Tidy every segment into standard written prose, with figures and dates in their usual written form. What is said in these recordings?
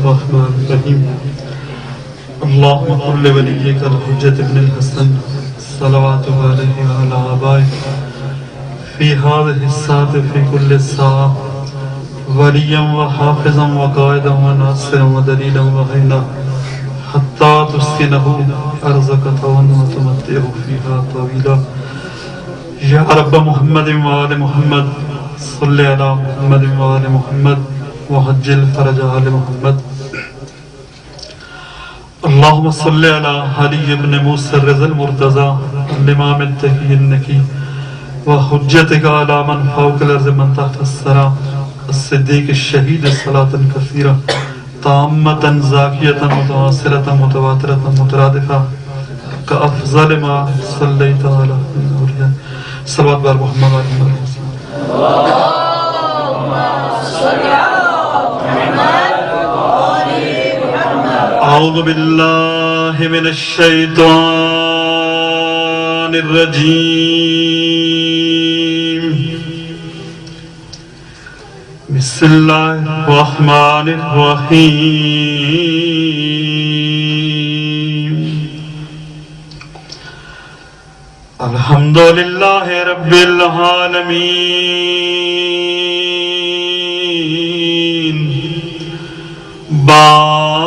الرحمن الرحیم اللهم قل لوليك الحجة ابن الحسن صلوات علیہ وعلى آبائه في هذه الساعة في كل ساعة وليا وحافظا وقائدا وناصرا ودليلا وعينا حتى تسكنه أرزك طوعا وتمتعه فيها طويلا يا رب محمد وآل محمد صل على محمد وآل محمد وعجل فرج آل محمد اللهم صل على علي بن موسى الرضا المرتضى الإمام التقي النقي وحجتك على من فوق الأرض من تحت الثرى الصديق الشهيد صلاة كثيرة تامة زاكية متواصلة متواترة مترادفة كأفضل ما صليت على نورها صلوات بار محمد وآل محمد اللهم صل على محمد وآل محمد. أعوذ بالله من الشيطان الرجيم بسم الله الرحمن الرحيم الحمد لله رب العالمين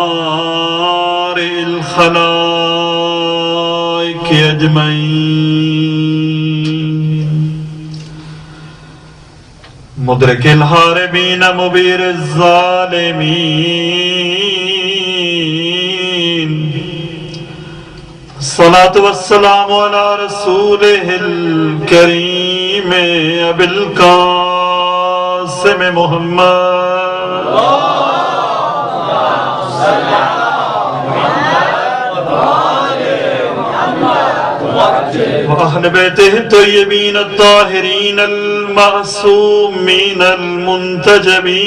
بارئ الخلائق أجمعين مدرك الهاربين مبير الظالمين الصلاة والسلام على رسوله الكريم أبي القاسم محمد وأهل بيته الطيبين الطاهرين المعصومين المنتجبين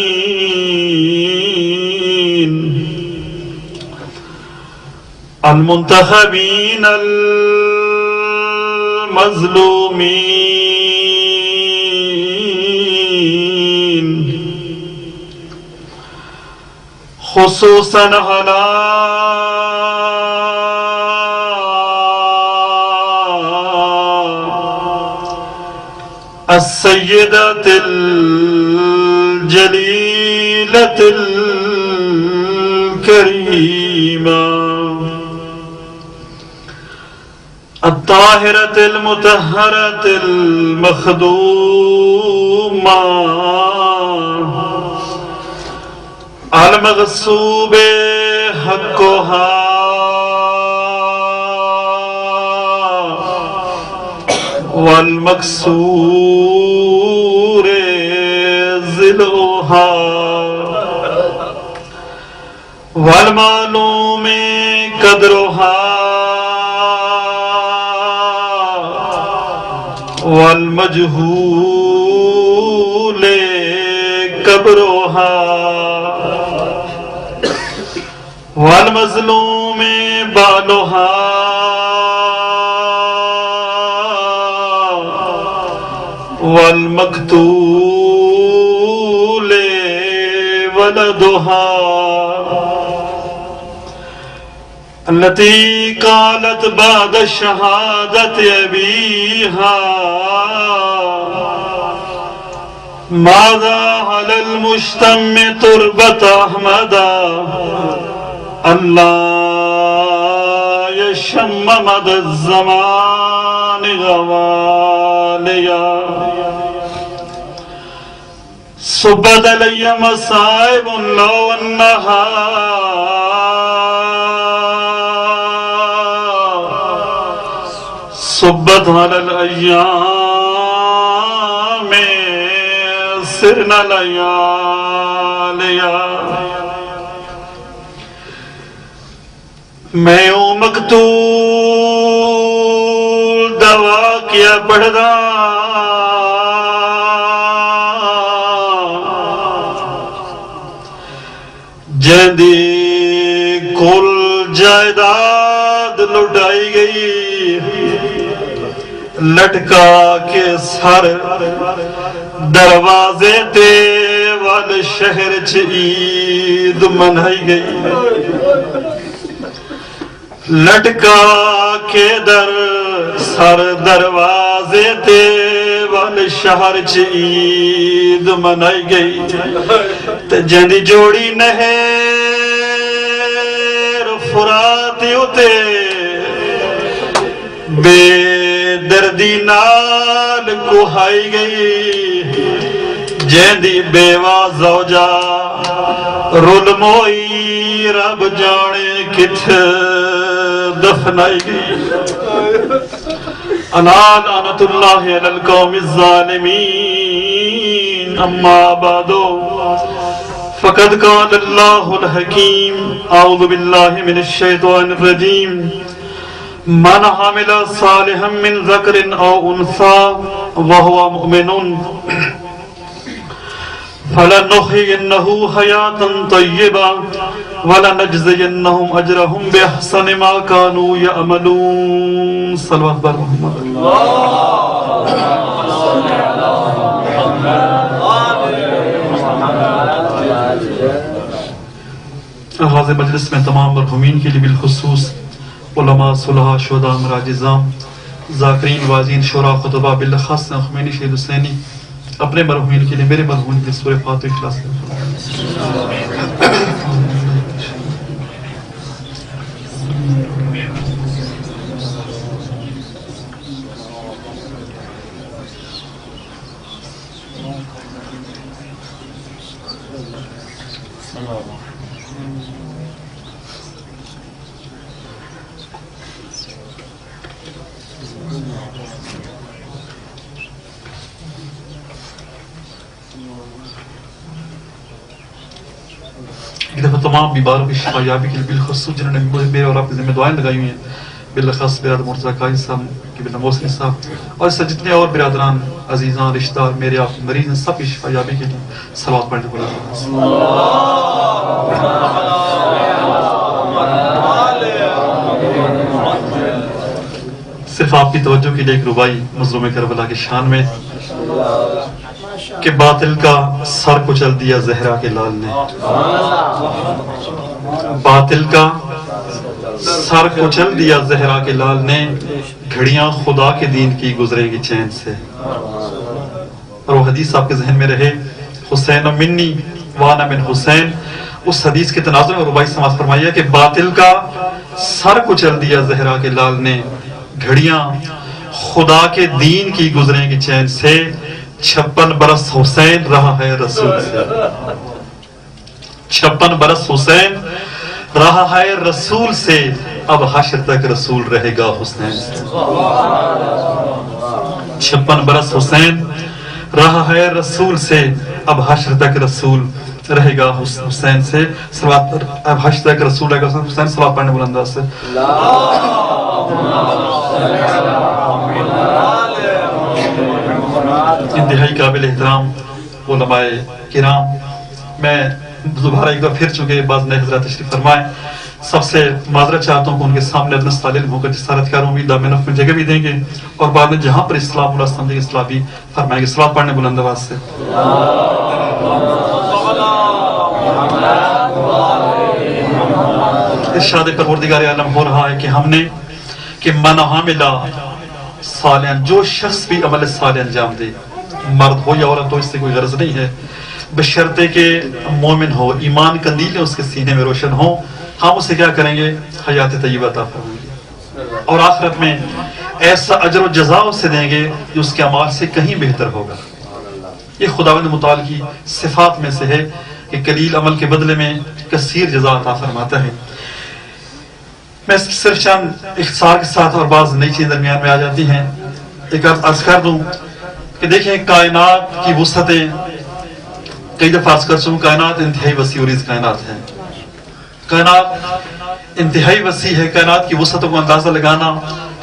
المنتخبين المظلومين خصوصا على السيدة الجليلة الكريمة الطاهرة المطهرة المخدومة المغصوب حقها والمكسور ذلها والمعلوم قدرها والمجهول قبرها والمظلوم بالها والمقتول ولدها التي قالت بعد شهادة أبيها ماذا على المجتمع تربة أحمد الله يشم مدى الزمان غواليا صبت علي مصائب الليل والنهار صبت على الأيام سرنا لياليا میں ہوں مقتول دوا کیا پڑھدا جیندی کل جائیداد لٹائی گئی لٹکا کے سر دروازے تے والے شہر چ عید منائی گئی لٹکا کے در سر دروازے تے والے شہر چ عید منائی گئی تے جندی جوڑی نہر فرات اتے بے دردی نال کوہائی گئی جیندی بیوہ زوجہ رول موئی رب جانے کتھ دفنائی گئی الا لعنت اللہ علی القوم الظالمین اما بعدو فقد قال اللہ الحکیم اعوذ باللہ من الشیطان الرجیم من عمل صالحا من ذکر او انثى وهو مؤمن فلنحيينه حياة طيبة ولنجزينهم أجرهم بأحسن ما كانوا يعملون صلوات بر محمد آغاز مجلس میں تمام مرحومین کے لیے بالخصوص علماء صلحاء شہداء مراجزام ذاکرین واعظین شعراء خطباء بالخاص خمینی شہید حسینی اپنے مرحومین کے لیے میرے مرحومین کے سورہ فاتحہ اخلاص ایک دفعہ تمام بیماروں کی شفا یابی کے لیے بالخصوص جنہوں نے میرے اور آپ کی ذمہ دعائیں لگائی ہوئی ہیں بالخاص برادر مرتضیٰ قائد صاحب کی بن محسن صاحب اور اس سے جتنے اور برادران عزیزان رشتہ دار میرے آپ مریض ہیں سب کی شفا یابی کے لیے صلوات پڑھنے کو صرف آپ کی توجہ کے لیے ایک ربائی مظلوم کربلا کی شان میں کہ باطل کا سر کچل دیا زہرا کے لال نے باطل کا سر کچل دیا زہرا کے لال نے گھڑیاں خدا کے دین کی گزرے گی چین سے اور وہ حدیث آپ کے ذہن میں رہے حسین منی وانا من حسین اس حدیث کے تناظر میں ربائی سماعت فرمایا کہ باطل کا سر کچل دیا زہرا کے لال نے گھڑیاں خدا کے دین کی گزریں گی چین سے 56 برس حسین رہا ہے رسول سے 56 برس حسین رہا ہے رسول سے اب حشر تک رسول رہے گا حسین سے 56 برس حسین رہا ہے رسول سے اب حشر تک رسول رہے گا حسین سے اب حشر تک رسول رہے گا حسین صلوات پڑھنے بلند انداز سے انتہائی قابل احترام علماء کرام میں دوبارہ ایک بار پھر چکے بعض نئے حضرات تشریف فرمائیں سب سے معذرت چاہتا ہوں کہ ان کے سامنے اپنا استعلیل ہو کر جسارت کار امید دامن میں جگہ بھی دیں گے اور بعد میں جہاں پر اسلام اللہ سمجھے اصلاح بھی فرمائیں گے صلوات پڑھنے بلند آواز سے ارشاد پروردگار عالم ہو رہا ہے کہ ہم نے کہ من عامل صالحا جو شخص بھی عمل صالح انجام دے مرد ہو یا عورت ہو اس سے کوئی غرض نہیں ہے بشرطے کہ مومن ہو ایمان قندیل اس کے سینے میں روشن ہو ہم اسے کیا کریں گے حیات طیبہ عطا فرمائیں گے اور آخرت میں ایسا اجر و جزا اسے دیں گے جو اس کے اعمال سے کہیں بہتر ہوگا یہ خداوند متعال کی صفات میں سے ہے کہ قلیل عمل کے بدلے میں کثیر جزا عطا فرماتا ہے میں صرف چند اختصار کے ساتھ اور بعض نئی چیزیں درمیان میں آ جاتی ہیں ایک عرض کر دوں کہ دیکھیں کائنات کی وسعتیں کئی دفعہ عرض کر چکوں کائنات انتہائی وسیع و عریض کائنات ہے کائنات انتہائی وسیع ہے کائنات کی وسعتوں کو اندازہ لگانا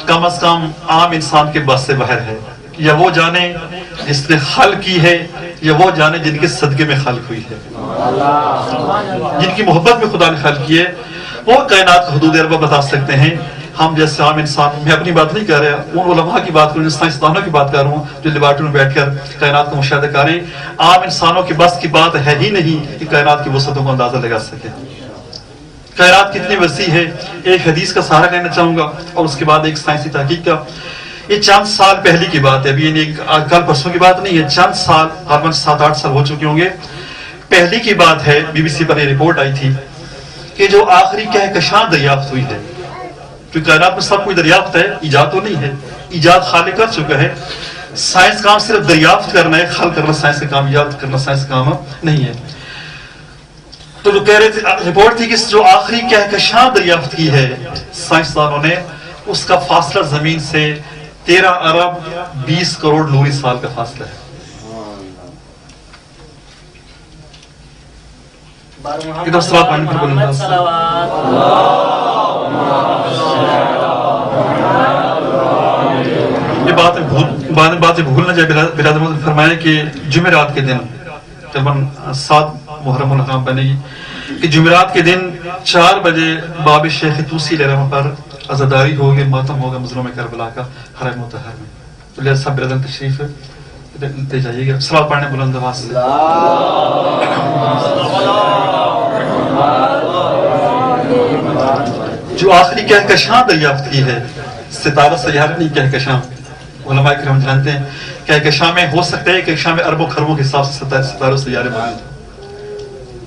کم از کم عام انسان کے بس سے باہر ہے یا وہ جانے جس نے خلق کی ہے یا وہ جانے جن کے صدقے میں خلق ہوئی ہے جن کی محبت میں خدا نے خلق کی ہے وہ کائنات کا حدود اربع بتا سکتے ہیں ہم جیسے عام انسان، میں اپنی بات نہیں کر رہا، ان علماء کی بات کروں، سائنسدانوں کی بات کر رہا ہوں جو لیبارٹری میں بیٹھ کر کائنات کا مشاہدہ کر رہے ہیں، عام انسانوں کی بس کی بات ہے ہی نہیں کہ کائنات کی وسعتوں کو اندازہ لگا سکے۔ کائنات کتنی وسیع ہے، ایک حدیث کا سہارا لینا چاہوں گا اور اس کے بعد ایک سائنسی تحقیق کا۔ یہ چند سال پہلے کی بات ہے، ابھی یعنی کل پرسوں کی بات نہیں ہے، چند سال، تقریباً 7-8 سال ہو چکے ہوں گے، پہلے کی بات ہے۔ بی بی سی پر یہ رپورٹ آئی تھی کہ جو آخری کہکشاں دریافت ہوئی ہے، کیونکہ کائنات میں سب کچھ دریافت ہے، ایجاد تو نہیں ہے، ایجاد خالق کر چکا ہے، سائنس کام صرف دریافت کرنا ہے، خلق کرنا سائنس کا کام، ایجاد کرنا سائنس کا کام نہیں ہے۔ تو جو کہہ رہے تھے، رپورٹ تھی کہ جو آخری کہکشاں دریافت کی ہے سائنسدانوں نے، اس کا فاصلہ زمین سے 13 ارب 20 کروڑ نوری سال کا فاصلہ ہے۔ ادھر صلوات پڑھنے پر بولیں گے۔ یہ باتیں بھول نہ جائے، برادر نے فرمایا کہ جمعرات کے دن تقریباً 7 محرم الحرام بنے گی کہ جمعرات کے دن 4 بجے باب شیخ توسی علیہ الرحمہ پر عزاداری ہوگی، ماتم ہوگا مظلوم کربلا کا حرم مطہر میں۔ تو لہذا سب برادر تشریف لے جائیے گا، صلوات پڑھنے بلند آواز سے۔ جو آخری کہکشاں دریافت کی ہے، ستارہ سیارہ نہیں کہکشاں، علماء کرام جانتے ہیں کہکشاں میں ہو سکتا ہے، کہکشاں میں اربوں خربوں کے حساب سے ستاروں سیارے موجود ہیں۔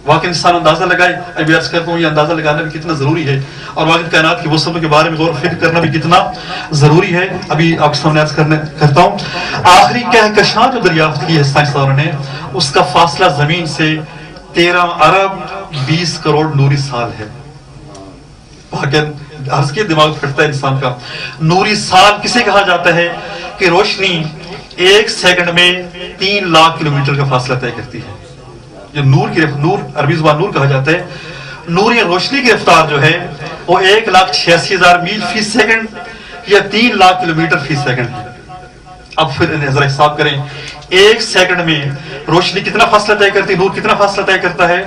واقعی انسان اندازہ لگائے، ابھی عرض کرتا ہوں یہ اندازہ لگانا بھی کتنا ضروری ہے، اور واقعی کائنات کی وسعتوں کے بارے میں غور و فکر کرنا بھی کتنا ضروری ہے۔ ابھی آپ کے سامنے عرض کرتا ہوں، آخری کہکشاں جو دریافت کی ہے سائنسدانوں نے، اس کا فاصلہ زمین سے 13 ارب 20 کروڑ نوری سال ہے۔ واقعی عرض کے دماغ پھٹتا ہے انسان کا۔ نوری سال کسے کہا جاتا ہے کہ روشنی 1 سیکنڈ میں 3 لاکھ کلومیٹر کا فاصلہ طے کرتی ہے۔ جو نور عربی زبان نور کہا جاتا ہے، نور یا روشنی کی رفتار جو ہے وہ 1,86,000 میل فی سیکنڈ یا 3 لاکھ کلومیٹر فی سیکنڈ ہے۔ اب پھر ذرا حساب کریں، 1 سیکنڈ میں روشنی کتنا فاصلہ طے کرتی ہے، نور کتنا فاصلہ طے کرتا ہے؟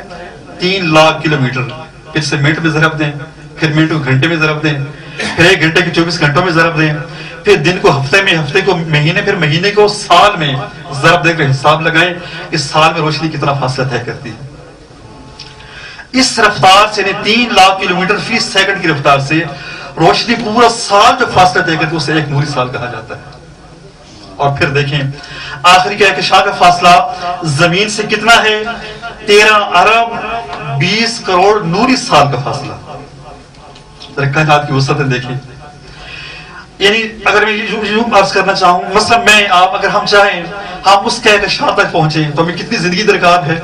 3 لاکھ کلومیٹر۔ پھر سے منٹ میں ضرب دیں، پھر منٹ کو گھنٹے میں ضرب دیں، پھر 1 گھنٹے کو 24 گھنٹوں میں ضرب دیں، پھر دن کو ہفتے میں، ہفتے کو مہینے، پھر مہینے کو سال میں ضرب دے کر حساب لگائیں کہ سال میں روشنی کتنا فاصلہ طے کرتی ہے۔ اس رفتار سے 3 لاکھ کلومیٹر فی سیکنڈ کی رفتار سے روشنی پورا سال جو فاصلہ طے کرتی ہے اسے 1 نوری سال کہا جاتا ہے۔ اور پھر دیکھیں آخری کہکشاں کا فاصلہ زمین سے کتنا ہے؟ 13 ارب 20 کروڑ نوری سال کا فاصلہ۔ کائنات کی وسعتیں دیکھیں، یعنی اگر میں یوں عرض کرنا چاہوں، مثلا میں آپ اگر ہم چاہیں ہم اس کہکشاں تک پہنچیں تو ہمیں کتنی زندگی درکار ہے؟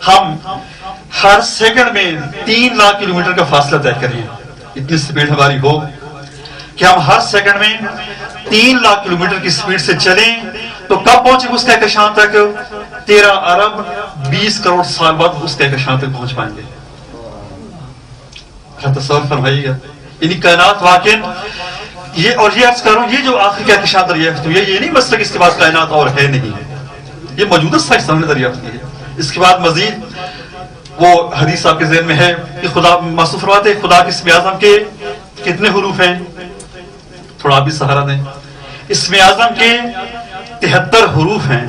ہم ہر سیکنڈ میں 3 لاکھ کلومیٹر کا فاصلہ طے کریں، اتنی سپیڈ ہماری ہو کہ ہم ہر سیکنڈ میں 3 لاکھ کلومیٹر کی سپیڈ سے چلیں تو کب پہنچیں گے اس کہکشاں تک؟ 13 ارب 20 کروڑ سال بعد اس کہکشاں تک پہنچ پائیں گے۔ تصور فرمائیے گا، یعنی کائنات واقع یہ، اور یہ عرض کروں یہ جو آخری کہکشاں دریافت ہوئی ہے، یہ نہیں مسئلہ کہ اس کے بعد کائنات اور ہے نہیں ہے، یہ موجودہ سائنس نے دریافت کی ہے۔ اس کے بعد مزید وہ حدیث آپ کے ذہن میں ہے کہ خدا معصوم فرماتے ہیں خدا کے اسم اعظم کے کتنے حروف ہیں؟ تھوڑا آپ بھی سہارا دیں۔ اسم اعظم کے 73 حروف ہیں،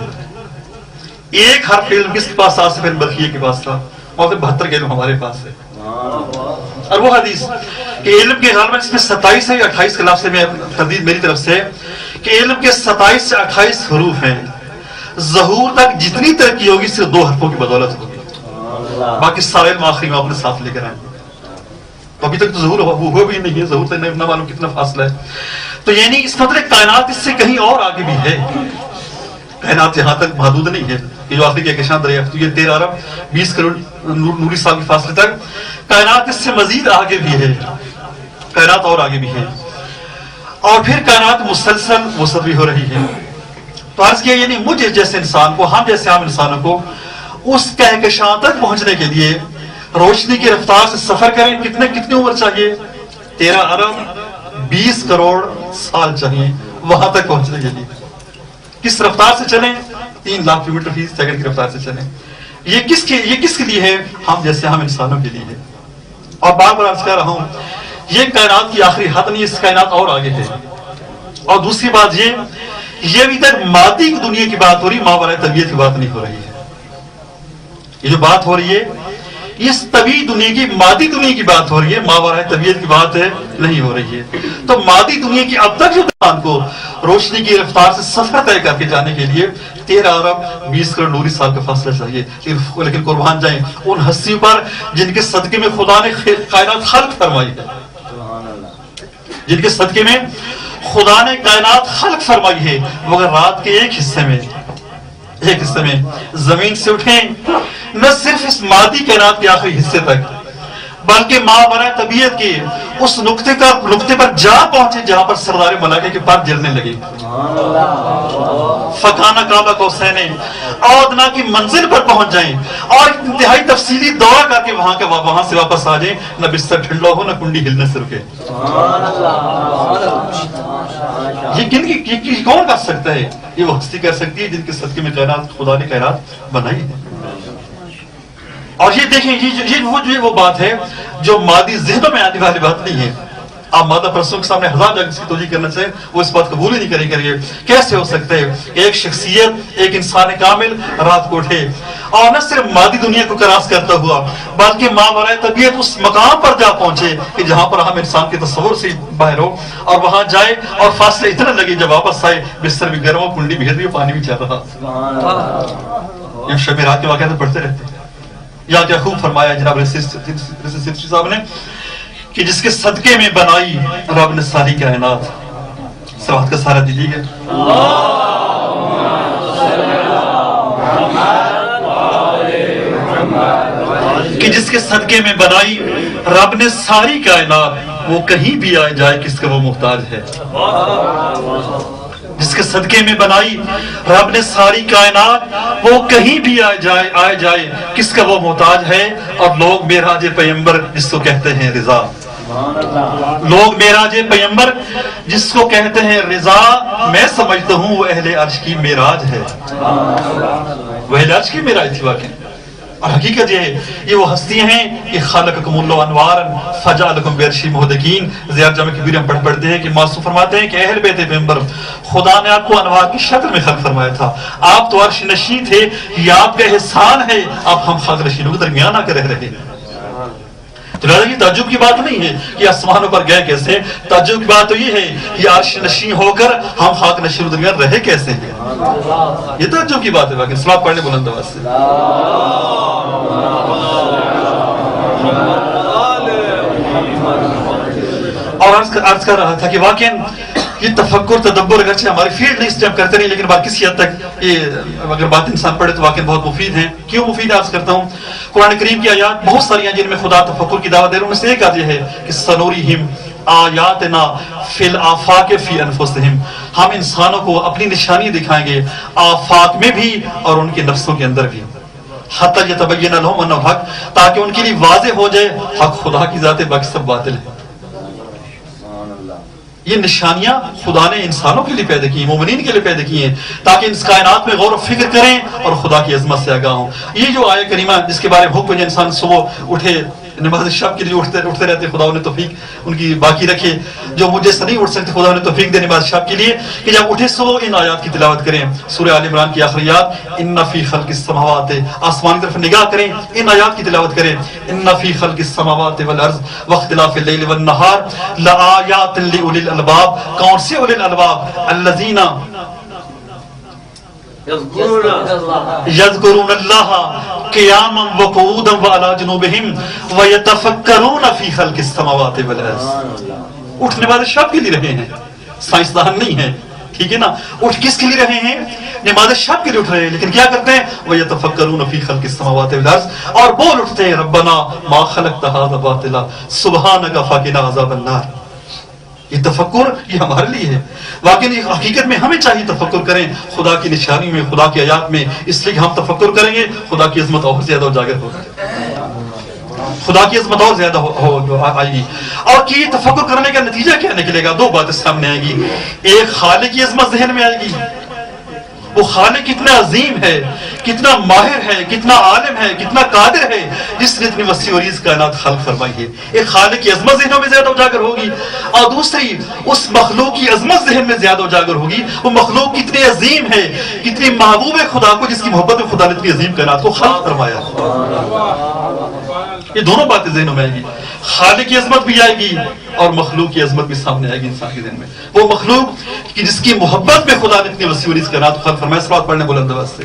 ایک حرف علم کس کے پاس آ سے پھر بلخیہ کے پاس تھا، اور 72 کے علم ہمارے پاس ہے۔ اور وہ حدیث کہ علم کے غالباً اس میں 27 ہے یا 28 کے لفظ سے میں تردید میری طرف سے کہ علم کے 27 سے 28 حروف ہیں، ظہور تک جتنی ترقی ہوگی صرف 2 حرفوں کی بدولت ہوگی، باقی سارے علم آخری میں اپنے ساتھ لے کر آئیں گے۔ تو ابھی تک تو ظہور ہوا بھی نہیں ہے، ظہور تک نہ معلوم کتنا فاصلہ ہے۔ تو یعنی اس مطلب کائنات اس سے کہیں اور آگے بھی ہے، کائنات یہاں تک محدود نہیں ہے کہ جو آخری کہکشاں دریافت ہوئی ہے 13 ارب 20 کروڑ نوری سال کے فاصلے تک، کائنات اس سے مزید آگے بھی ہے، کائنات اور آگے بھی ہے، اور پھر کائنات مسلسل وسعت بھی ہو رہی ہے۔ تو عرض کیا یعنی مجھے جیسے انسان کو، ہم جیسے عام انسانوں کو اس کہکشاں تک پہنچنے کے لیے روشنی کی رفتار سے سفر کریں، کتنی عمر چاہیے؟ 13 ارب 20 کروڑ سال چاہیے وہاں تک پہنچنے کے لیے۔ کس رفتار سے چلیں؟ 3 لاکھ کلومیٹر فی سیکنڈ کی رفتار سے چلیں۔ یہ کس کے لیے ہے؟ ہم جیسے ہم انسانوں کے لیے ہے۔ اور بار بار عرض کر رہا ہوں یہ کائنات کی آخری حد نہیں، اس کائنات اور آگے ہے. اور دوسری بات یہ ابھی تک مادی دنیا کی بات ہو رہی، ماورائے طبیعت کی بات نہیں ہو رہی ہے. یہ جو بات ہو رہی ہے اس طبیعی دنیا کی، مادی دنیا کی بات ہو رہی ہے، ماورائے طبیعت کی بات نہیں ہو رہی ہے. تو مادی دنیا کی اب تک جو انسان کو روشنی کی رفتار سے سفر طے کر کے جانے کے لیے 13 ارب 20 کروڑ نوری سال کا فاصلہ چاہیے. لیکن قربان جائیں ان ہستیوں پر جن کے صدقے میں خدا نے کائنات خلق فرمائی ہے، جن کے صدقے میں خدا نے کائنات خلق فرمائی ہے. وہ اگر رات کے ایک حصے میں زمین سے اٹھیں، نہ صرف اس مادی کائنات کے آخری حصے تک بلکہ ماورائے طبیعت کے اس نقطے پر جا پہنچے جہاں پر سردار ملائکہ کے پر جلنے لگے. فکانہ کعبہ قوسین ادنیٰ کی منزل پر پہنچ جائیں اور انتہائی تفصیلی دورہ کر کے وہاں سے واپس آ جائیں، نہ بستر ٹھنڈا ہو نہ کنڈی ہلنے سے رکے. یہ کون کر سکتا ہے؟ یہ وہ ہستی کر سکتی ہے جن کے صدقے میں خدا نے کائنات بنائی ہے. اور یہ دیکھیں وہ بات ہے جو مادی ذہنوں میں آنے والی بات نہیں ہے. آپ مادہ پرستوں کے سامنے ہزار جگہ اس کی توجیہ کرنا چاہیں، وہ اس بات قبول ہی نہیں کریں گے. کیسے ہو سکتے ہے ایک شخصیت، ایک انسان کامل رات کو اٹھے اور نہ صرف مادی دنیا کو کراس کرتا ہوا بلکہ ماورائے طبیعت اس مقام پر جا پہنچے کہ جہاں پر ہم انسان کے تصور سے باہر ہو، اور وہاں جائے اور فاصلے اتنا لگے جب واپس آئے بستر بھی گرم ہو، کنڈی بھی ہل رہی ہو، پانی بھی چل رہا. یہ شب رات کے واقعات پڑھتے رہتے ہیں. یا کیا خوب فرمایا جناب رسی صاحب نے کہ جس کے صدقے میں بنائی رب نے ساری کائنات. سوات کا سارا دیجیے گا. کہ جس کے صدقے میں بنائی رب نے ساری کائنات، وہ کہیں بھی آئے جائے کس کا وہ محتاج ہے. جس کے صدقے میں بنائی رب نے ساری کائنات، وہ کہیں بھی آئے جائے کس کا وہ محتاج ہے. اور لوگ معراج پیغمبر جس کو کہتے ہیں رضا، لوگ معراج پیغمبر جس کو کہتے ہیں رضا، میں سمجھتا ہوں وہ اہل عرش کی معراج ہے. وہ اہل عرش کی معراج تھی واقعی. اور حقیقت یہ وہ ہستیاں ہیں کہ خالقکم اللہ انوارا فجعلکم بعرشہ مہدکین. زیاد جامع کبیر ہم پڑھتے ہیں کہ معصوم فرماتے ہیں کہ اہل بیت پیغمبر خدا نے آپ کو انوار کی شکل میں خلق فرمایا تھا. آپ تو عرش نشین تھے، یہ آپ کا احسان ہے. اب ہم خاک نشینوں کے درمیان آ کر رہ رہے ہیں. تو لہٰذا یہ تعجب کی بات نہیں ہے کہ آسمانوں پر گئے کیسے. تعجب کی بات تو یہ ہے کہ عرش نشین ہو کر ہم خاک نشینوں کے درمیان رہے کیسے ہیں. یہ تعجب کی بات ہے. باقی صلوات پڑھنے بلند آواز سے. اور عرض کر رہا تھا کہ واقعی یہ تفکر تدبر اگرچہ ہماری فیلڈ نہیں اس ٹائم کرتے نہیں، لیکن کسی حد تک یہ اگر بات انسان پڑھے تو واقعی بہت مفید ہیں. کیوں مفید عرض کرتا ہوں؟ قرآن کریم کی آیات بہت ساری ہیں جن میں خدا تفکر کی دعوت دے رہا ہوں. ان میں سے ایک آیت یہ ہے کہ سنوریہم آیاتنا فی الآفاق فی انفسہم. ہم انسانوں کو اپنی نشانی دکھائیں گے آفاق میں بھی اور ان کے نفسوں کے اندر بھی. حتی یتبین لہم انہ حق، تاکہ ان کے لیے واضح ہو جائے حق خدا کی ذات ہے، باقی سب باطل ہے. یہ نشانیاں خدا نے انسانوں کے لیے پیدا کی ہیں، مومنین کے لیے پیدا کی ہیں، تاکہ اس کائنات میں غور و فکر کریں اور خدا کی عظمت سے آگاہ ہوں. یہ جو آیت کریمہ جس کے بارے میں حکم ہے انسان صبح اٹھے نماز شب کے لیے اٹھتے رہتے، خدا انہیں توفیق ان کی باقی رکھے. جو مجھے سے نہیں اٹھ سکتے خدا انہیں توفیق دے نماز شب کے لیے کہ جب اٹھے صبح ان آیات کی تلاوت کریں. سورہ آل عمران کی آخری آیات ان فی خلق السماوات، آسمان کی طرف نگاہ کریں، ان آیات کی تلاوت کریں. ان فی خلق السماوات والارض واختلاف اللیل والنہار لآیات لأولی الالباب. کون سے اولی الالباب؟ الذین یذکرون اللہ قیاما وقعودا وعلی جنوبہم ویتفکرون فی خلق السماوات والارض. اٹھنے والے شب کے لیے رہے ہیں، سائنسدان نہیں ہیں، ٹھیک ہے نا. اٹھ کس کے لیے رہے ہیں؟ نماز شب کے لیے اٹھ رہے ہیں. لیکن کیا کرتے ہیں؟ وَيَتَفَكَّرُونَ فِي خَلْقِ السَّمَاوَاتِ وَالْأَرْضِ. اور بول اٹھتے ہیں ربنا ما خلقت هذا باطلا سبحانك فقنا عذاب النار. یہ تفکر یہ ہمارے لیے ہے. واقعی حقیقت میں ہمیں چاہیے تفکر کریں خدا کی نشانی میں، خدا کی آیات میں. اس لیے ہم تفکر کریں گے خدا کی عظمت اور زیادہ اجاگر ہوگی، خدا کی عظمت اور زیادہ آئے گی. اور کہ یہ تفکر کرنے کا نتیجہ کیا نکلے گا؟ دو باتیں سامنے آئیں گی. ایک خالق کی عظمت ذہن میں آئے گی. وہ خالق اتنا عظیم ہے کتنا ماہر ہے، کتنا عالم ہے، کتنا قادر ہے، جس نے اتنی وسیع و عریض کائنات خلق فرمائی ہے۔ ایک خالق کی عظمت ذہنوں میں زیادہ اجاگر ہوگی، اور دوسری اس مخلوق کی عظمت ذہن میں زیادہ اجاگر ہوگی۔ وہ مخلوق کتنی عظیم ہے، کتنی محبوب ہے خدا کو، جس کی محبت میں خدا نے اتنی عظیم کائنات کو خلق فرمایا۔ یہ دونوں باتیں ذہنوں میں آئیں گی، خالق کی عظمت بھی آئے گی اور مخلوق کی عظمت بھی سامنے آئے گی انسان کے ذہن میں۔ وہ مخلوق کہ جس کی محبت میں خدا نے اتنی وسیع و عریض کائنات کو خلق فرمایا۔ صلوات پڑھنے بلند آواز سے۔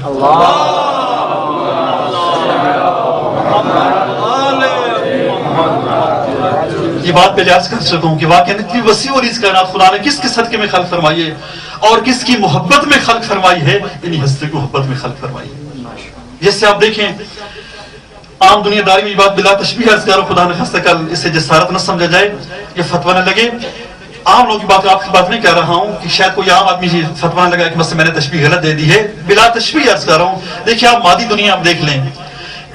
یہ بات پہلے عرض کر چکا ہوں کہ واقعاً اتنی وسیع و عریض کائنات خدا نے کس صدقے میں خلق فرمائی ہے اور کس کی محبت میں خلق فرمائی ہے، انہی ہستی کی محبت میں خلق فرمائی ہے۔ جیسے آپ دیکھیں عام دنیا داری میں یہ بات بلا تشبیہ عرض کرو، خدا نے خاصہ کل اس سے جسارت نہ سمجھا جائے، یہ فتویٰ نہ لگے۔ عام لوگوں کی بات، آپ کی بات نہیں کہہ رہا ہوں کہ شاید کوئی عام آدمی فتویٰ نہ لگا کہ بس میں نے تشبیہ غلط دے دی ہے، بلا تشبیہ عرض کر رہا ہوں۔ دیکھیں آپ مادی دنیا آپ دیکھ لیں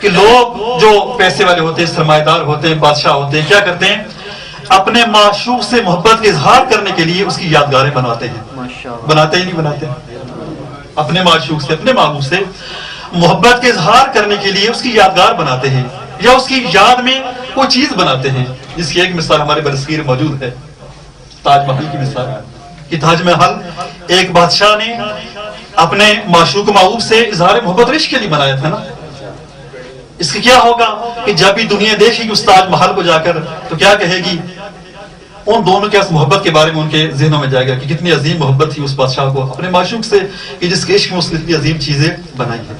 کہ لوگ جو پیسے والے ہوتے ہیں، سرمایہ دار ہوتے ہیں، بادشاہ ہوتے ہیں، کیا کرتے ہیں؟ اپنے معشوق سے محبت کا اظہار کرنے کے لیے اس کی یادگاریں بناتے ہیں۔ بناتے ہی نہیں بناتے، اپنے معشوق سے، اپنے محبوب سے محبت کے اظہار کرنے کے لیے اس کی یادگار بناتے ہیں، یا اس کی یاد میں کوئی چیز بناتے ہیں، جس کی ایک مثال ہمارے برصغیر موجود ہے، تاج محل کی مثال ہے کہ تاج محل ایک بادشاہ نے اپنے معشوق محبوب سے اظہار محبت رشق کے لیے بنایا تھا نا۔ اس کے کیا ہوگا کہ جب بھی دنیا دیکھے گی اس تاج محل کو جا کر تو کیا کہے گی؟ ان دونوں کے اس محبت کے بارے میں ان کے ذہنوں میں جائے گا کہ کتنی عظیم محبت تھی اس بادشاہ کو اپنے معشوق سے، کہ جس کے عشق میں اس نے اتنی عظیم چیزیں بنائی ہیں۔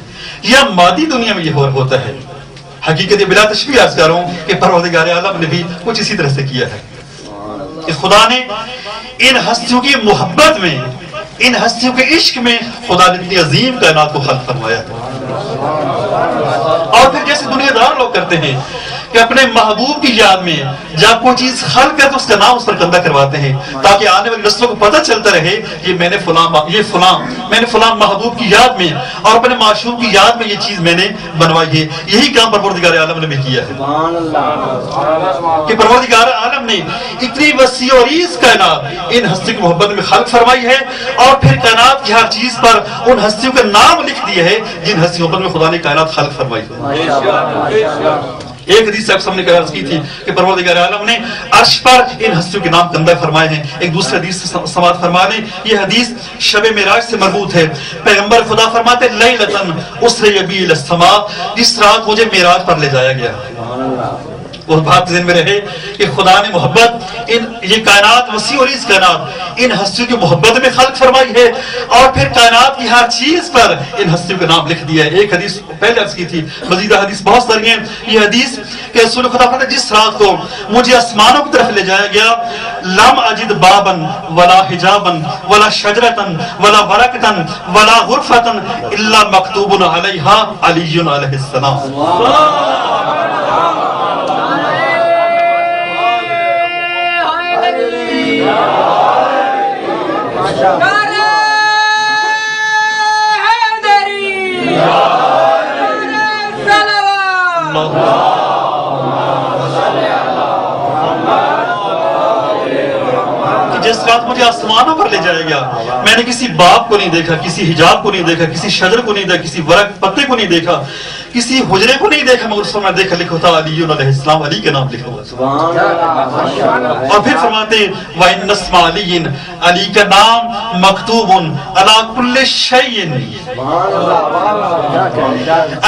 یہ مادی دنیا میں یہ ہوتا ہے۔ حقیقت یہ بلا تشبیہ عرض کر رہا ہوں کہ پروردگار عالم نے بھی کچھ اسی طرح سے کیا ہے کہ خدا نے ان ہستیوں کی محبت میں، ان ہستیوں کے عشق میں خدا نے اتنی عظیم کائنات کو خلق فرمایا ہے۔ اور پھر جیسے دنیا دار لوگ کرتے ہیں کہ اپنے محبوب کی یاد میں جب کوئی چیز خلق کر تو اس کا نام اس پر گندہ کرواتے ہیں، تاکہ آنے والی نسلوں کو پتہ چلتا رہے کہ میں نے فلاں محبوب کی یاد میں اور اپنے معشوق کی یاد میں یہ چیز میں نے بنوائی ہے۔ یہی کام پروردگار عالم نے بھی کیا ہے کہ پروردگار عالم نے اتنی وسیع و عریض کائنات ان ہستیوں کی محبت میں خلق فرمائی ہے، اور پھر کائنات کی ہر چیز پر ان ہستیوں کا نام لکھ دیا ہے جن ہستیوں پر خدا نے کائنات خلق فرمائی ہے۔ ایک حدیث آپ سامنے عرض کی تھی کہ پروردگار عالم نے عرش پر ان ہستیوں کے نام گندہ فرمائے ہیں۔ ایک دوسرے حدیث سے سماعت فرما لیں، یہ حدیث شب معراج سے مربوط ہے۔ پیغمبر خدا فرماتے لیلۃ اسری بی الی السماء، جس رات مجھے معراج پر لے جایا گیا۔ وہ بات ذہن میں رہے کہ خدا نے محبت یہ کائنات وسیع و عریض کائنات ان ہستیوں کی محبت میں خلق فرمائی ہے، اور پھر کائنات کی ہر چیز پر ان ہستیوں کا نام لکھ دیا ہے۔ ایک حدیث پہلے عرض کی تھی، مزید حدیث بہت ساری ہیں۔ یہ حدیث کہ رسول خدا فرماتے جس رات کو مجھے آسمانوں کی طرف لے جایا گیا، لم اجد بابا ولا حجابا ولا شجرتا ولا ورقتا ولا غرفتا الا مکتوب علیہا علی علیہ السلام۔ جس رات مجھے آسمانوں پر لے جایا گیا، میں نے کسی باب کو نہیں دیکھا، کسی حجاب کو نہیں دیکھا، کسی شجر کو نہیں دیکھا، کسی ورق پتے کو نہیں دیکھا، کسی حجرے کو نہیں دیکھا، مگر اس میں دیکھا لکھا تھا علی علیہ السلام، علی کا نام لکھا ہوا۔ اور پھر فرماتے ہیں وَإِنَّ اسْمَ عَلِيٍّ، علی کا نام مکتوب عَلَى كُلِّ شَيْءٍ،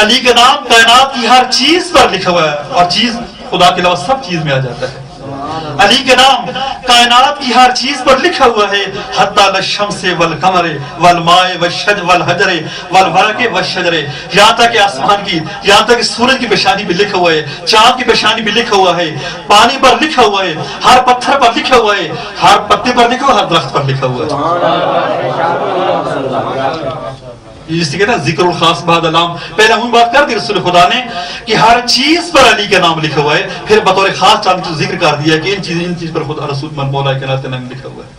علی کا نام کائنات کی ہر چیز پر لکھا ہوا ہے، اور چیز خدا کے علاوہ سب چیز میں آ جاتا ہے۔ علی کا نام کائنات کی ہر چیز پر لکھا ہوا ہے، حتی للشمس والقمر والماء والحجر والورق والشجر، یہاں تک کہ آسمان کی، یہاں تک کہ سورج کی پیشانی بھی لکھا ہوا ہے، چاند کی پیشانی بھی لکھا ہوا ہے، پانی پر لکھا ہوا ہے، ہر پتھر پر لکھا ہوا ہے، ہر پتے پر لکھا ہوا ہے، ہر درخت پر لکھا ہوا ہے۔ جسے کہتے ہیں ذکر الخاص بعد علام، پہلے ہم بات کر دی رسول خدا نے کہ ہر چیز پر علی کا نام لکھا ہوا ہے، پھر بطور خاص چاند ذکر کر دیا کہ ان چیز پر خدا رسول مولا کے نام لکھا ہوا ہے۔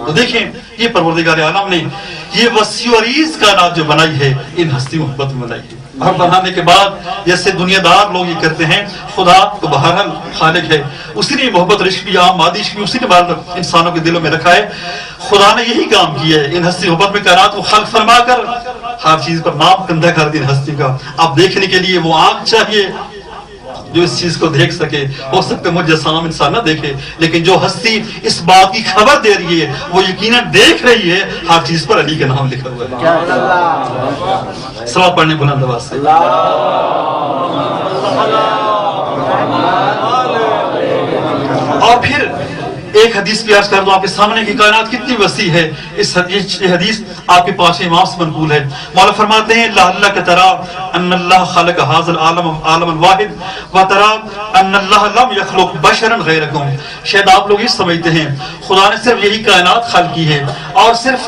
تو دیکھیں یہ پروردگار عالم نے یہ وسیع و عریض کائنات جو بنائی ہے ان ہستی محبت میں بنائی ہے۔ اور بنانے کے بعد جیسے دنیا دار لوگ یہ کرتے ہیں، خدا تو بہرحال خالق ہے، اسی نے محبت رشق بھی، عام مادی عشق بھی اسی نے انسانوں کے دلوں میں رکھا ہے۔ خدا نے یہی کام کیا ہے، ان ہستی محبت میں کائنات کو خلق فرما کر ہر چیز پر نام کندہ کر دی ہستی کا۔ اب دیکھنے کے لیے وہ آنکھ چاہیے جو اس چیز کو دیکھ سکے۔ ہو سکتا ہے مجھ جیسا عام انسان نہ دیکھے، لیکن جو ہستی اس بات کی خبر دے رہی ہے وہ یقیناً دیکھ رہی ہے ہر چیز پر علی کا نام لکھا ہوا ہے۔ صلوات پڑھنے بلند آواز سے۔ اور پھر ایک حدیث بھی عرض کر دوں آپ کے سامنے کہ کائنات کتنی وسیع ہے۔ اس حدیث آپ کے پاس امام سے منقول ہے۔ مولا فرماتے ہیں لا اللہ کے ترا ان اللہ خلق هذا العالم عالما واحد وترى ان اللہ لم يخلق بشرا غیرکم۔ شاید آپ لوگ یہ سمجھتے ہیں خدا نے صرف یہی کائنات خلق کی ہے اور صرف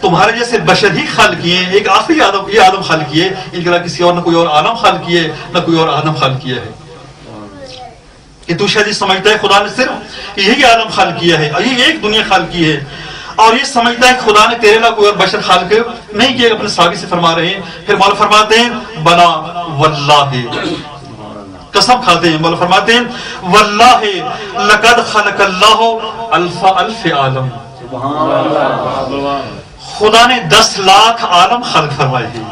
تمہارے جیسے بشر ہی خلق کیے ہیں، ایک آخری آدم، یہ آدم خلق کیے، ان کے علاوہ کسی اور نہ کوئی اور عالم خلق کیے نہ کوئی اور آدم خلق کیا ہے۔ کہ تو شاید یہ سمجھتا ہے خدا نے صرف یہی عالم خلق کیا ہے، یہی ایک دنیا خلق کی ہے، اور یہ سمجھتا ہے کہ خدا نے تیرے علاوہ کوئی اور بشر خلق نہیں کیا۔ اپنے صحابی سے فرما رہے ہیں، پھر مولا فرماتے ہیں بلا واللہ، قسم کھاتے ہیں، مولا فرماتے ہیں واللہ لقد خلق اللہ الف الف عالم، خدا نے 10 لاکھ عالم خلق فرمائے ہیں،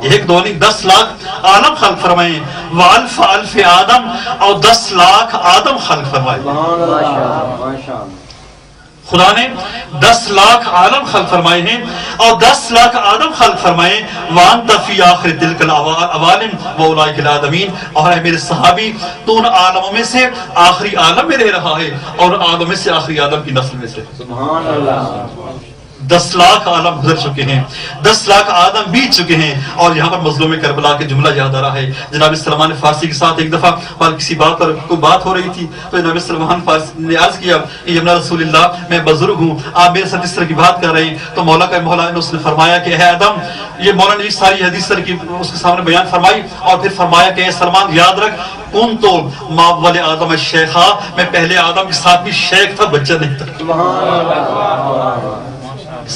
ایک دو نہیں 10 لاکھ عالم خلق فرمائے، والف الف آدم، اور 10 لاکھ آدم خلق فرمائے۔ خدا نے 10 لاکھ عالم خلق فرمائے ہیں اور 10 لاکھ آدم خلق فرمائے۔ وانت فی آخر تلک العوالم واولئک الآدمین، اور اے میرے صحابی تو ان عالموں میں سے آخری عالم میں رہ رہا ہے اور آدم میں سے آخری آدم کی نسل میں سے۔ سبحان اللہ۔ 10 لاکھ عالم گزر چکے ہیں، 10 لاکھ آدم بیت چکے ہیں، اور یہاں پر مظلوم کربلا کے جملہ یاد آ رہا ہے۔ جناب سلمان فارسی کے ساتھ ایک دفعہ کسی بات پر کوئی بات ہو رہی تھی تو جناب سلمان فارسی نے عرض کیا کہ یمنا رسول اللہ میں بزرگ ہوں، آپ میرے ساتھ اس طرح کی بات کر رہے ہیں، تو مولا نے اس نے فرمایا کہ اے آدم، یہ مولا نے ساری حدیث سر کی اس کے سامنے بیان فرمائی، اور پھر فرمایا کہ اے سلمان یاد رکھ کون تو ماول آدم الشیخا، میں پہلے آدم کے ساتھ بھی شیخ تھا، بچہ نہیں تھا،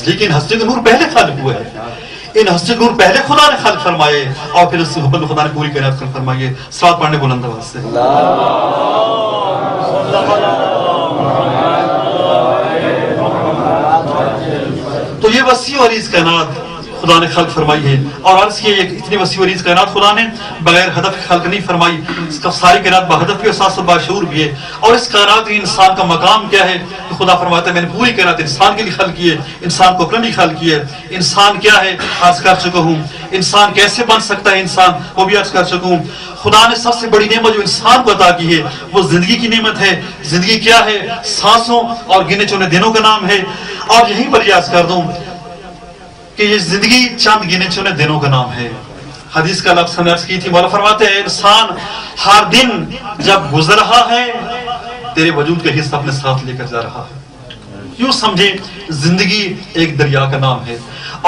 لیکن ہستی کا نور پہلے خالق ہوا ہے، ان ہستی کا نور پہلے خدا نے خلق فرمائے اور پھر اس محبت خدا نے پوری کائنات خلق فرمائی ہے۔ صلوات پڑھنے بلند آواز سے۔ تو یہ وسیع و عریض کائنات خدا نے خلق فرمائی ہے، اور عرض کی اتنی وسیع و عریض کائنات خدا نے بغیر ہدف خلق نہیں فرمائی، اس کا ساری کائنات بہدف بھی اور ساتھ ساتھ باشعور بھی ہے۔ اور اس کائنات میں انسان کا مقام کیا ہے کہ خدا فرماتا ہے میں نے پوری کائنات انسان کے لیے خلق کی ہے، انسان کو اپنے لیے خلق کی ہے۔ انسان کیا ہے عرض کر چکا ہوں، انسان کیسے بن سکتا ہے انسان وہ بھی عرض کر چکا ہوں۔ خدا نے سب سے بڑی نعمت جو انسان کو عطا کی ہے وہ زندگی کی نعمت ہے۔ زندگی کیا ہے؟ سانسوں اور گنے چنے دنوں کا نام ہے، اور یہیں پر یہ عرض کر دوں کہ یہ زندگی چند گنے چنے دنوں کا نام ہے۔ حدیث کا لفظ ہم نے عرض کی تھی، مولا فرماتے ہیں انسان ہر دن جب گزر رہا ہے تیرے وجود کا حصہ اپنے ساتھ لے کر جا رہا ہے۔ یوں سمجھے زندگی ایک دریا کا نام ہے،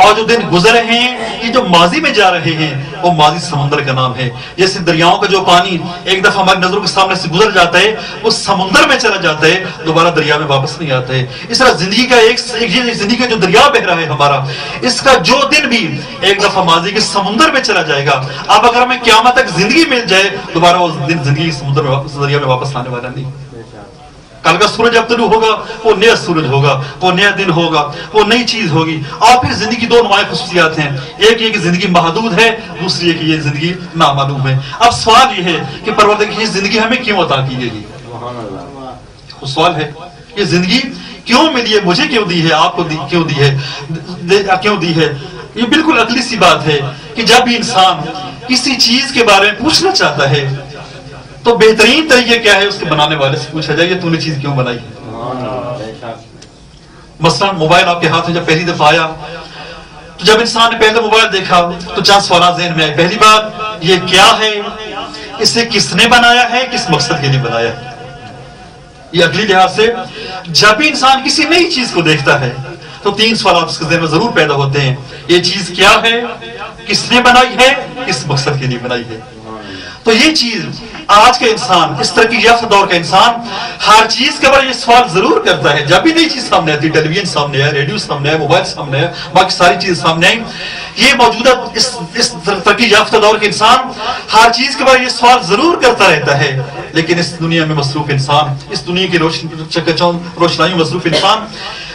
اور جو دن گزر رہے ہیں یہ جو ماضی میں جا رہے ہیں وہ ماضی سمندر کا نام ہے۔ جیسے دریاؤں کا جو پانی ایک دفعہ ہماری نظروں کے سامنے سے گزر جاتا ہے وہ سمندر میں چلا جاتا ہے، دوبارہ دریا میں واپس نہیں آتا ہے۔ اس طرح زندگی کا زندگی کا جو دریا بہ رہا ہے ہمارا، اس کا جو دن بھی ایک دفعہ ماضی کے سمندر میں چلا جائے گا۔ اب اگر ہمیں قیامت تک زندگی مل جائے دوبارہ وہ دن زندگی سمندر میں دریا میں واپس آنے والا نہیں۔ کل کا سورج اب طلوع ہوگا وہ نیا سورج ہوگا، وہ نیا دن ہوگا، وہ نئی چیز ہوگی۔ اور پھر زندگی کی 2 نمایاں خصوصیات ہیں، ایک یہ کہ زندگی محدود ہے، دوسری یہ کہ یہ زندگی نامعلوم ہے۔ اب سوال یہ ہے کہ پروردگار کی یہ زندگی ہمیں کیوں عطا کی گئی؟ سوال ہے یہ زندگی کیوں ملی ہے، مجھے کیوں دی ہے، آپ کو کیوں دی ہے، کیوں دی ہے؟ یہ بالکل عقلی سی بات ہے کہ جب بھی انسان کسی چیز کے بارے میں پوچھنا چاہتا ہے تو بہترین طریقہ کیا ہے؟ اس کے بنانے والے سے پوچھا جائے تو نے چیز کیوں بنائی ہے۔ مثلا موبائل آپ کے ہاتھ میں جب پہلی دفعہ آیا تو جب انسان نے پہلے موبائل دیکھا تو 4 سوالات ذہن میں آئے۔ پہلی بات یہ کیا ہے، اسے کس نے بنایا ہے، کس مقصد کے لیے بنایا ہے۔ یہ اگلی لحاظ سے جب بھی انسان کسی نئی چیز کو دیکھتا ہے تو 3 سوالات اس کے ذہن میں ضرور پیدا ہوتے ہیں، یہ چیز کیا ہے، کس نے بنائی ہے، کس مقصد کے لیے بنائی ہے۔ تو یہ چیز آج کا انسان، اس ترقی یافتہ دور کا انسان ہر چیز کے بارے یہ سوال ضرور کرتا ہے. جب بھی نئی چیز سامنے آتی ہے، ٹیلی ویژن سامنے ہے، ریڈیو سامنے ہے، موبائل سامنے ہے، باقی ساری چیز سامنے آئی، یہ موجودہ اس ترقی یافتہ دور کے انسان ہر چیز کے بارے یہ سوال ضرور کرتا رہتا ہے. لیکن اس دنیا میں مصروف انسان، اس دنیا کی روشنائیوں مصروف انسان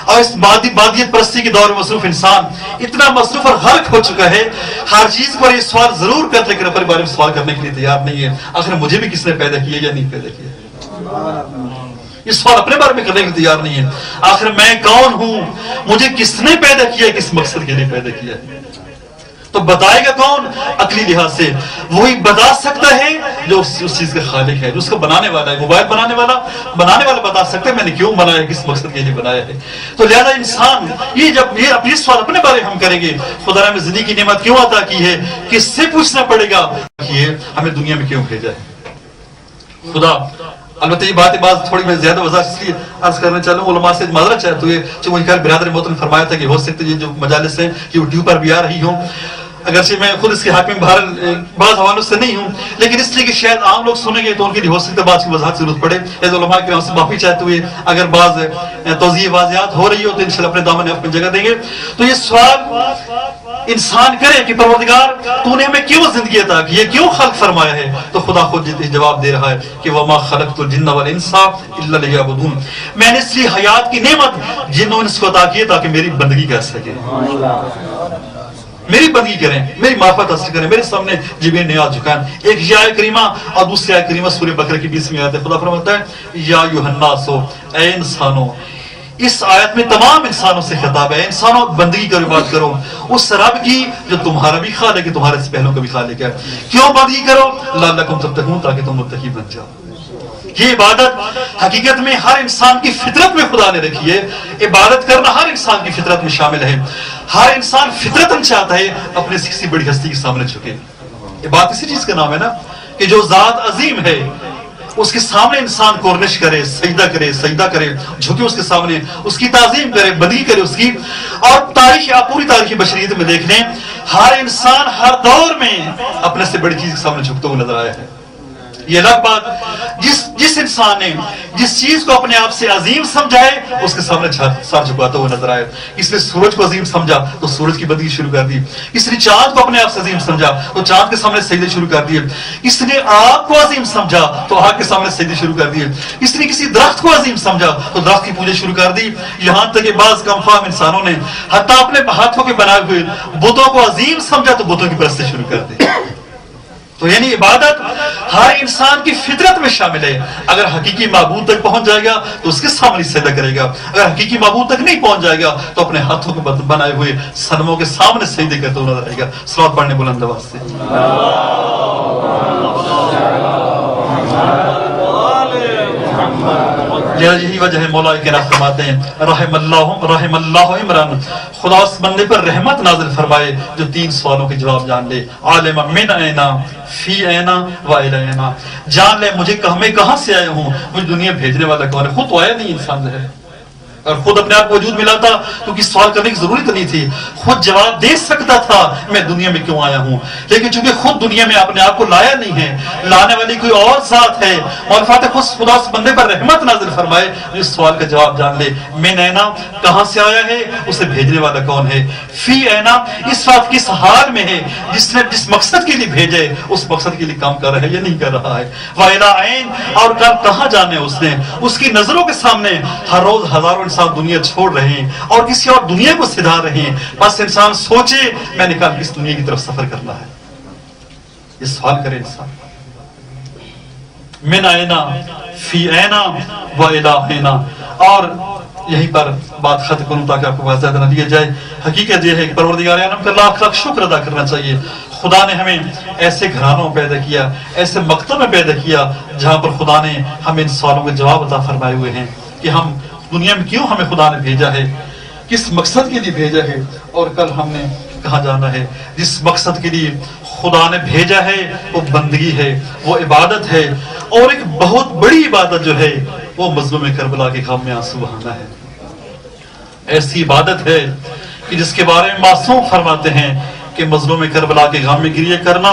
اور اس بادیت پرستی کے دور میں مصروف انسان اتنا مصروف اور غرق ہو چکا ہے، ہر چیز پر یہ سوال ضرور کرتا ہے، لیکن اپنے بارے میں سوال کرنے کے لیے تیار نہیں ہے. آخر مجھے بھی کس نے پیدا کیا یا نہیں پیدا کیا، یہ سوال اپنے بارے میں کرنے کے لیے تیار نہیں ہے. آخر میں کون ہوں، مجھے کس نے پیدا کیا، کس مقصد کے لیے پیدا کیا ہے. تو بتائے گا کون؟ عقلی لحاظ سے وہی بتا سکتا ہے جو اس چیز کا خالق ہے، جو اس کو بنانے والا ہے. موبائل بنانے والا بتا سکتا ہے میں نے کیوں بنایا ہے، کس مقصد کے لیے بنایا ہے. تو لہذا انسان جب یہ اپنے سوال اپنے بارے ہم کریں گے، خدا نے ہمیں زندگی کی نعمت کیوں عطا کی ہے، کس سے پوچھنا پڑے گا کہ ہمیں دنیا میں کیوں بھیجا ہے خدا. البتہ یہ بات تھوڑی میں زیادہ وضاحت اس لیے عرض کرنا چاہوں، علماء سے معذرت چاہتا ہوں. جو مجھے برادر محترم نے فرمایا تھا کہ ہو سکتا ہے یہ جو مجالس ہیں یوٹیوب پر بھی آ رہی ہوں، اگرچہ میں خود اس کے حق میں بعض حوالوں سے نہیں ہوں، لیکن اس لیے کہ شاید عام لوگ سنیں گے تو ان کے لیے ہو سکتا ہے بعض کی وضاحت ضرورت پڑے. ایز علماء کرام سے معافی چاہتے ہوئے اگر بعض توضیح واضحات ہو رہی ہو تو انشاءاللہ اپنے دامن اپنی جگہ دیں گے. تو یہ سوال انسان کرے کہ پروردگار تو نے ہمیں کیوں زندگی عطا کی ہے، کیوں خلق فرمایا ہے، تو خدا خود جواب دے رہا ہے کہ وما خلقت الجن والانس الا لیعبدون، میں نے اس لیے حیات کی نعمت جن و انس کو عطا کی ہے تاکہ میری بندگی کر سکے، میری بندگی کریں، میری معرفت حاصل کریں، میرے سامنے جبین نیاز جھکائیں. ایک یہ آیت کریمہ اور دوسری آیت کریمہ سورہ بقرہ کی 20ویں آیت ہے. خدا فرماتا ہے یا ایھا الناس، اے انسانوں. اس آیت میں تمام انسانوں سے خطاب ہے. انسانوں بندگی کرو، بات کرو اس رب کی جو تمہارا بھی خالق ہے، تمہارے سے پہلوں کا بھی خالق ہے. کیوں بندگی کرو؟ لعلکم تتقون، تاکہ تم متقی بن جاؤ. یہ عبادت حقیقت میں ہر انسان کی فطرت میں خدا نے رکھی ہے. عبادت کرنا ہر انسان کی فطرت میں شامل ہے. ہر انسان فطرتاً چاہتا ہے اپنے کسی بڑی ہستی کے سامنے جھکے. عبادت اسی چیز کا نام ہے نا کہ جو ذات عظیم ہے اس کے سامنے انسان کورنش کرے، سجدہ کرے، جھکے اس کے سامنے، اس کی تعظیم کرے، بندگی کرے اس کی. اور آپ پوری تاریخ بشریت میں دیکھ لیں، ہر انسان ہر دور میں اپنے سے بڑی چیز کے سامنے جھکتا ہوا نظر آیا ہے. یہ الگ بات جس انسان نے جس چیز کو اپنے آپ سے عظیم سمجھا ہے اس کے سامنے سر جھکاتا ہوا نظر آئے. اس نے سورج کو عظیم سمجھا تو سورج کی بندگی شروع کر دی. اس نے چاند کو اپنے آپ سے عظیم سمجھا تو چاند کے سامنے سجدے شروع کر دیے. اس نے آگ کو عظیم سمجھا تو آگ کے سامنے سجدے شروع کر دیے. اس نے کسی درخت کو عظیم سمجھا تو درخت کی پوجا شروع کر دی. یہاں تک کہ بعض کم فہم انسانوں نے حتیٰ اپنے ہاتھوں کے بنائے ہوئے بتوں کو عظیم سمجھا تو بتوں کی پرستش شروع کر دی. تو یعنی عبادت ہر انسان کی فطرت میں شامل ہے. اگر حقیقی معبود تک پہنچ جائے گا تو اس کے سامنے سجدہ کرے گا. اگر حقیقی معبود تک نہیں پہنچ جائے گا تو اپنے ہاتھوں کو بنائے ہوئے صنموں کے سامنے سجدے کرتے ہوئے نظر آئے گا. صلوات پڑھنے بلند آواز سے. یہی وجہ ہے مولا کے نام فرماتے ہیں رحم اللہ عمران، خدا اس بندے پر رحمت نازل فرمائے جو 3 سوالوں کے جواب جان لے. عالم من اینا فی اینا و الینا، جان لے مجھے میں کہاں سے آیا ہوں، مجھے دنیا بھیجنے والا کون ہے. خود تو آیا نہیں انسان ہے، اور خود اپنے آپ کو وجود ملا تھا تو کسی سوال کرنے کی ضرورت نہیں تھی. خود جواب دے سکتا تھا میں دنیا میں کیوں آیا ہوں، لیکن چونکہ خود دنیا میں اپنے آپ کو لایا نہیں ہے، لانے والی کوئی اور ذات ہے. اور فاتح خدا اس بندے پر رحمت نازل فرمائے اس سوال کا جواب جان لے. میں نینا کہاں سے آیا ہے، اسے بھیجنے والا کون ہے. فی اینا اس وقت کس حال میں ہے، جس نے جس مقصد کے لیے بھیجے اس مقصد کے لیے کام کر رہا ہے یا نہیں کر رہا ہے. وَإِلَىٰ عَيْنٍ، اور کہاں جانے اس نے، اس کی نظروں کے سامنے ہر روز ہزاروں انسان دنیا چھوڑ رہے ہیں اور کسی اور دنیا کو سدھار رہے ہیں. بس انسان سوچے میں نے کل کس دنیا کی طرف سفر کرنا ہے. یہ سوال کرے انسان. من اینا فی اینا و الہینا. اور یہیں پر بات ختم کروں تاکہ آپ کو واضح زیادہ نہ دیا جائے. حقیقت یہ ہے کہ پروردگار عالم کا لاکھ لاکھ شکر ادا کرنا چاہیے. خدا نے ہمیں ایسے گھرانوں میں پیدا کیا، ایسے مکتب میں پیدا کیا جہاں پر خدا نے ہمیں ان سوالوں کے جواب عطا فرمائے ہوئے ہیں کہ ہم دنیا میں کیوں ہمیں خدا نے بھیجا ہے، کس مقصد کے لیے بھیجا ہے، اور کل ہم نے کہاں جانا ہے. جس مقصد کے لیے خدا نے بھیجا ہے وہ بندگی ہے، وہ عبادت ہے. اور ایک بہت بڑی عبادت جو ہے وہ مظلوم کربلا کے غم میں آنسو بہانا ہے. ایسی عبادت ہے کہ جس کے بارے میں معصوم فرماتے ہیں کہ مظلوم کربلا کے غم میں گریہ کرنا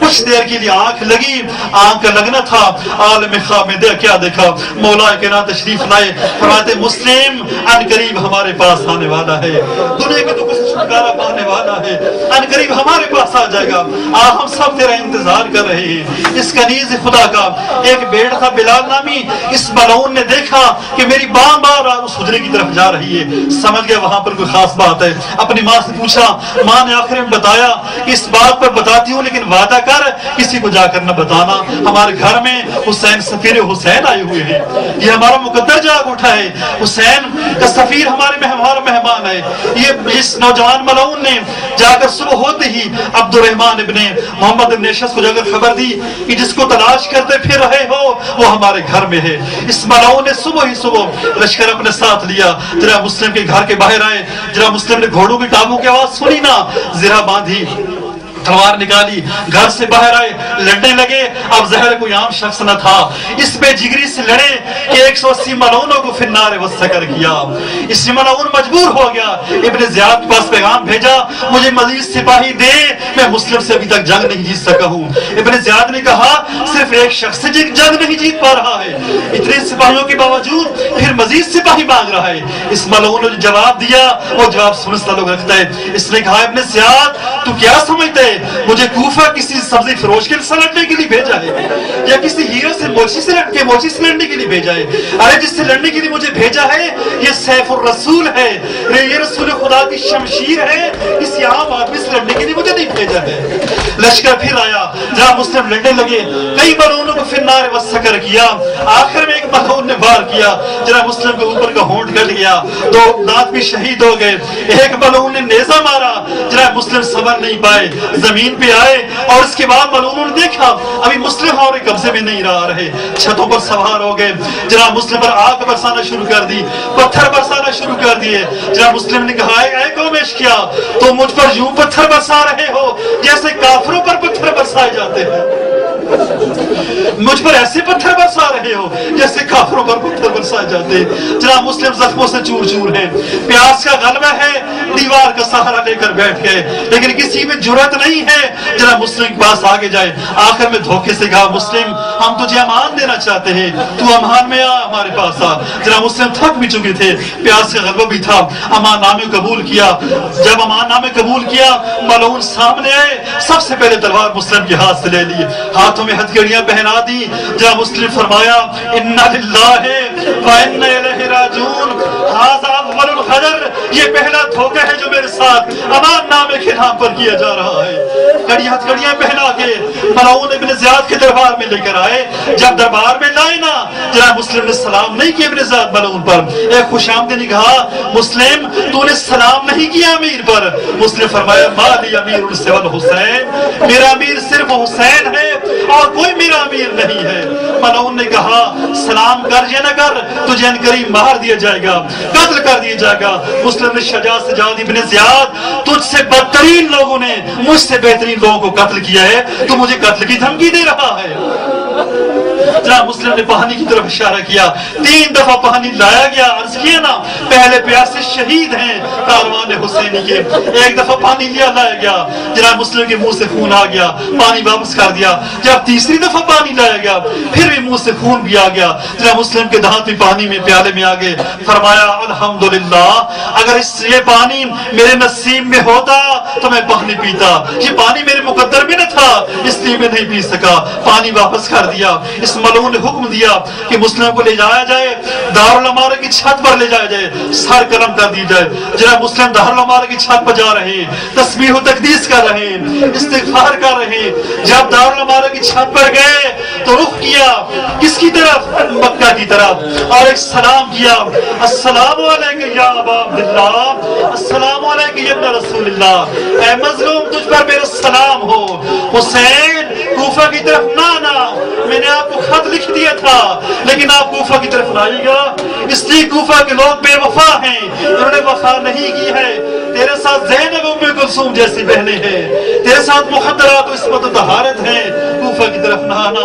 کچھ دیر کے لیے آنکھ لگی, آنکھ کا لگنا تھا, عالم خواب میں کیا دیکھا, مولا کے نام تشریف لائے, فرماتے مسلم ان قریب ہمارے پاس آنے والا ہے, دنیا کے دکھ سے چھٹکارا پانے والا ہے, ان قریب ہمارے پاس آ جائے گا, ہم سب تیرا انتظار کر رہے ہیں. اس کنیز خدا کا ایک بیٹا تھا بلال نامی, اس ملعون نے دیکھا کہ میری ماں بار اس حجرے کی طرف جا رہی ہے, سمجھ گیا وہاں پر کوئی خاص بات ہے. اپنی ماں سے پوچھا, ماں نے آخر میں بتایا کہ اس بات پر بتاتی ہوں لیکن وعدہ کر کسی کو جا کر نہ بتانا, ہمارے گھر میں حسین سفیر حسین آئے ہوئے ہیں, یہ ہمارا مقدر جاگ اٹھا ہے, حسین کا سفیر ہمارے مہمان ہے. یہ اس نوجوان ملعون نے جا کر صبح ہوتے ہی عبد الرحمن ابن محمد ابن اشعث کو جا کر خبر دی کہ جس کو تلاش کرتے پھر رہے ہو وہ ہمارے گھر میں ہے. اس ملعون نے صبح ہی صبح لشکر اپنے ساتھ لیا, جناب مسلم کے گھر کے باہر آئے. جناب مسلم نے گھوڑوں کی ٹانگوں کی آواز سنی نا, زرہ باندھی, تلوار نکالی, گھر سے باہر آئے, لڑنے لگے. اب زہر کوئی عام شخص نہ تھا, اس بے جگری سے لڑے کہ 180 ملعونوں کو پھر نار وسکر کیا. اس ملعون مجبور ہو گیا, ابن زیاد کے پاس پیغام بھیجا, مجھے مزید سپاہی دے, میں مسلم سے ابھی تک جنگ نہیں جیت سکا ہوں. ابن زیاد نے کہا صرف ایک شخص سے جنگ نہیں جیت پا رہا ہے, اتنے سپاہیوں کے باوجود پھر مزید سپاہی مانگ رہا ہے. اس ملعون نے جواب دیا, وہ جواب سنستا لوگ رکھتا ہے. اس نے کہا ابن زیاد تو کیا سمجھتے ہے مجھے کوفہ کسی سبزی فروش کے سے لڑنے کے لیے بھیجا ہے, یا کسی ہیرو سے موچی سے لڑنے کے لیے بھیجا ہے؟ ارے جس سے لڑنے کے لیے مجھے بھیجا ہے یہ سیف الرسول ہے, یہ رسول خدا کی شمشیر ہے, کسی عام آدمی سے لڑنے کے لیے مجھے نہیں بھیجا ہے. لشکر پھر آیا, جہاں مسلم لڑنے لگے, کئی ملعونوں کو پھر نار وسکر کیا. آخر میں ایک ملعون نے وار کیا, جہاں مسلم کے اوپر کا ہونٹ کٹ گیا, 2 دانت بھی شہید ہو گئے. ایک ملعون نے نیزہ مارا, جہاں مسلم سنبھل نہیں پائے, زمین پہ آئے. اور اس کے بعد ملعونوں نے دیکھا ابھی مسلم ہمارے قبضے میں نہیں رہے, چھتوں پر سوار ہو گئے, جناب مسلم پر آگ برسانا شروع کر دی, پتھر برسانا شروع کر دیے. جناب مسلم نے کہا اے قوم کیا تو مجھ پر یوں پتھر برسا رہے ہو جیسے کافروں پر پتھر برسائے جاتے ہیں, مجھ پر ایسے پتھر برسا رہے ہو جیسے کافروں پر پتھر برسائے جاتے ہیں. جناب مسلم زخموں سے چور چور ہیں, پیاس کا غلبہ ہے, دیوار کا سہارا لے کر بیٹھ گئے, لیکن کسی میں جرأت نہیں ہے جناب مسلم کے پاس آگے جائے. آخر میں دھوکے سے کہا مسلم ہم تجھے امان دینا چاہتے ہیں, تو امان میں آ, ہمارے پاس آ. جناب مسلم تھک بھی چکے تھے, پیاس کا غلبہ بھی تھا, امان نامے قبول کیا. جب امان نامے قبول کیا ملعون سامنے آئے, سب سے پہلے تلوار مسلم کے ہاتھ سے لے لی, ہاتھوں میں ہتھکڑیاں پہنا دی. جب مسلم فرمایا انا للہ و انا الیہ راجعون, ھذا اول الغدر, یہ پہلا دھوکہ ہے جو میرے ساتھ امان نامے کے نام پر کیا جا رہا ہے. ہتھکڑیاں پہنا کے ملعون ابن زیاد کے دربار میں لے کر آئے. جب دربار میں لائے نا, جناب مسلم نے سلام نہیں کیا ابن زیاد ملعون پر, ایک خوش آمدید نے کہا مسلم تو نے سلام نہیں کیا امیر پر. مسلم فرمایا مالی امیر سوى الحسین, میرا امیر صرف حسین ہے اور کوئی میرا امیر نہیں ہے. ملعون نے کہا سلام کر یا نہ کر تجھے ان قریب مار دیا جائے گا, قتل کر دیا جائے گا. مسلم نے شجاعت سے جواب ابن زیاد تجھ سے بدترین لوگوں نے مجھ سے بہترین لوگوں کو قتل کیا ہے, تو مجھے قتل کی دھمکی دے رہا ہے. جناب مسلم نے پانی کی طرف اشارہ کیا, 3 دفعہ پانی لایا گیا. عرض کیا نا پہلے پیاسے شہید ہیں کاروان حسینی کے, 1 دفعہ پانی لایا گیا. جناب مسلم کے منہ سے خون آ گیا, پانی واپس کر دیا. جب تیسری دفعہ پانی لایا گیا پھر بھی منہ سے خون بھی آ گیا. جناب مسلم کے دانت بھی پانی میں پیالے میں آ گئے. فرمایا الحمدللہ, اگر یہ پانی میرے نصیب میں ہوتا تو میں پانی پیتا, یہ پانی میرے مقدر میں نہ تھا اس لیے میں نہیں پی سکا. پانی واپس کر دیا. اس ملعون نے حکم دیا کہ مسلم کو لے جایا جائے, دارالعمارہ کی چھت پر لے جایا جائے, سر قلم کر دی جائے. جناب مسلم دارالعمارہ کی چھت پر جا رہے ہیں, تسبیح و تقدیس کر رہے ہیں, استغفار کر رہے ہیں. جب دارالعمارہ کی چھت پر گئے تو رخ کیا کس کی طرف, مکہ کی طرف, اور ایک سلام کیا, السلام علیکم یا ابا عبداللہ, السلام علیکم یا ابن رسول اللہ, اے مظلوم تجھ پر میرا سلام ہو. حسین کوفہ کی طرف نہ آنا, میں نے آپ کو خط لکھ دیا تھا لیکن آپ کوفہ کی طرف نہ آئیے گا, اس لیے کوفہ کے لوگ بے وفا ہیں, انہوں نے وفا نہیں کی ہے. تیرے ساتھ زینب ام کلثوم جیسی بہنیں ہیں, تیرے ساتھ مخدرات و عصمت و طہارت ہیں, کوفہ کی طرف نہ آنا.